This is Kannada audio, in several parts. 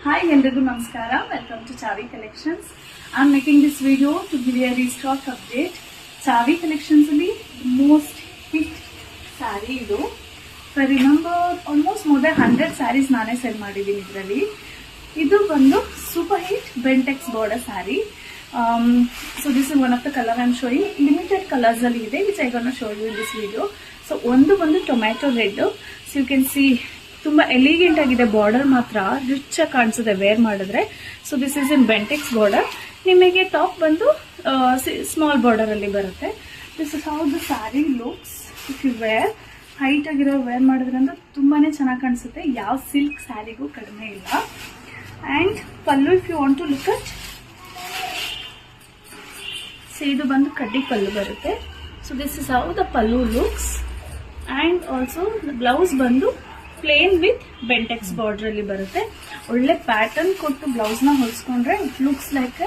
Hi, ಎಲ್ರಿಗೂ ನಮಸ್ಕಾರ. Welcome to Chavi Collections. I'm making this video to give you a restock update. Chavi Collections ಅಲ್ಲಿ most hit saree ಇದು. If I remember, almost more than 100 sarees ನಾನೇ ಸೆಲ್ ಮಾಡಿದ್ದೀನಿ ಇದರಲ್ಲಿ. ಇದು ಬಂದು super hit Bentex border saree. So this is one of the color I'm showing. Limited colors ಅಲ್ಲಿ ಇದೆ, which I'm going to show you in this video. So ಒಂದು ಬಂದು tomato red. So you can see ತುಂಬಾ ಎಲಿಗೆಂಟ್ ಆಗಿದೆ, ಬಾರ್ಡರ್ ಮಾತ್ರ ರಿಚ್ ಆಗಿ ಕಾಣಿಸುತ್ತೆ ವೇರ್ ಮಾಡಿದ್ರೆ. So this is in Bentex border. ನಿಮಗೆ ಟಾಪ್ ಬಂದು ಸ್ಮಾಲ್ ಬಾರ್ಡರ್ ಅಲ್ಲಿ ಬರುತ್ತೆ. This is how the saree looks if you wear. Height ಆಗಿರೋ ವೇರ್ ಮಾಡಿದ್ರೆ ಅಂದ್ರೆ ತುಂಬಾನೇ ಚೆನ್ನಾಗಿ ಕಾಣಿಸುತ್ತೆ. ಯಾವ ಸಿಲ್ಕ್ ಸ್ಯಾರಿಗೂ ಕಡಿಮೆ ಇಲ್ಲ. And pallu if you want to look at, so ಇದು ಬಂದು ಕಡ್ಡಿ ಪಲ್ಲು ಬರುತ್ತೆ. So this is how the pallu looks. And also blouse ಬಂದು ಪ್ಲೇನ್ ವಿತ್ ಬೆಂಟೆಕ್ಸ್ ಬಾರ್ಡರ್ ಅಲ್ಲಿ ಬರುತ್ತೆ. ಒಳ್ಳೆ ಪ್ಯಾಟರ್ನ್ ಕೊಟ್ಟು ಬ್ಲೌಸ್ ನ ಹೊಲಿಸ್ಕೊಂಡ್ರೆ it looks like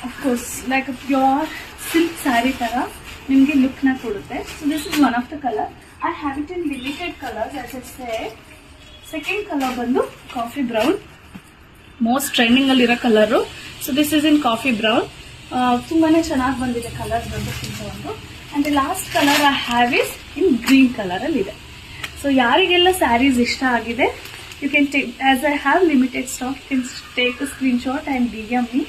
of course like pure silk sari ತರ ನಿಮ್ಗೆ ಲುಕ್ ನ ಕೊಡುತ್ತೆ. So this is one of the colour. I have it in limited colours. As it say second colour ಬಂದು ಕಾಫಿ ಬ್ರೌನ್, ಮೋಸ್ಟ್ ಟ್ರೆಂಡಿಂಗ್ ಅಲ್ಲಿರೋ colour. So this is in coffee brown. ತುಂಬಾನೇ ಚೆನ್ನಾಗಿ ಬಂದಿದೆ ಕಲರ್ಸ್ ಬಂದು ಒಂದು. And the last colour I have is in green colour ಅಲ್ಲಿ ಇದೆ. ಸೊ ಯಾರಿಗೆಲ್ಲ ಸ್ಯಾರೀಸ್ ಇಷ್ಟ ಆಗಿದೆ, you can take, as I have limited stock, you can take a screenshot and DM me.